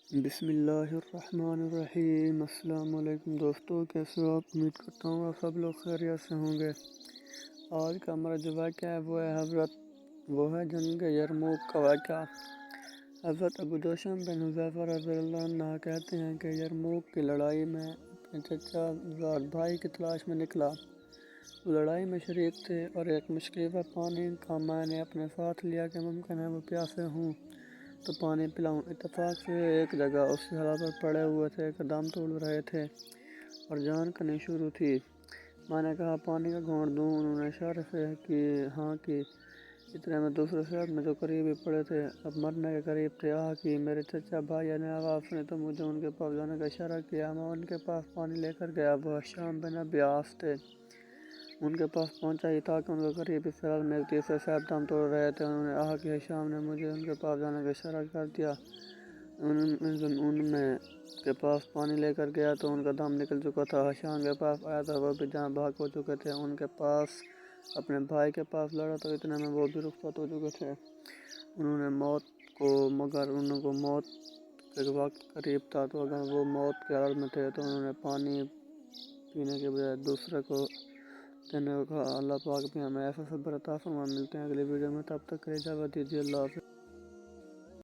بسم اللہ الرحمن الرحیم۔ السلام علیکم دوستو، کیسے ہو آپ؟ امید کرتا ہوں آپ سب لوگ خیریت سے ہوں گے۔ آج کا ہمارا جو واقعہ ہے وہ ہے جنگ یرموک کا واقعہ۔ حضرت ابو جوشم بن حذیفہ رضی اللہ عنہ کہتے ہیں کہ یرموک کی لڑائی میں اپنے چچا زاد بھائی کی تلاش میں نکلا۔ وہ لڑائی میں شریک تھے اور ایک مشکل پانی کا میں نے اپنے ساتھ لیا کہ ممکن ہے وہ پیاسے ہوں تو پانی پلاؤں۔ اتفاق سے ایک جگہ اس جگہ پر پڑے ہوئے تھے کہ دم توڑ رہے تھے اور جان کنی شروع تھی۔ میں نے کہا پانی کا گھونٹ دوں؟ انہوں نے اشارے سے ہاں کی۔ اتنے میں دوسرے صاحب میں جو قریب ہی پڑے تھے اب مرنے کے قریب تھے کی میرے چچا بھائی نے آواز سنی تو مجھے ان کے پاس جانے کا اشارہ کیا۔ میں ان کے پاس پانی لے کر گیا۔ وہ ہشام بن ابی عاص تھے۔ ان کے پاس پہنچا ہی تھا کہ ان کے قریب اس حال میں ایک تیسرے صاحب دم توڑ رہے تھے۔ انہوں نے کہا کہ ہشام نے مجھے ان کے پاس جانے کا اشارہ کر دیا۔ ان میں کے پاس پانی لے کر گیا تو ان کا دم نکل چکا تھا۔ ہشام کے پاس آیا تو وہ بھی جہاں بھاگ ہو چکے تھے۔ ان کے پاس اپنے بھائی کے پاس لڑا تو اتنے میں وہ بھی رخصت ہو چکے تھے۔ مگر ان کو موت کے وقت قریب تھا تو اگر وہ موت کے حال میں تھے تو انہوں نے پانی پینے کے بجائے دوسرے کو دینے کو کہا۔ اللہ پاک بھی ہمیں ایسا صبر عطا فرمائے۔ ملتے ہیں اگلی ویڈیو میں، تب تک کے لیے اجازت دیجیے۔ اللہ حافظ۔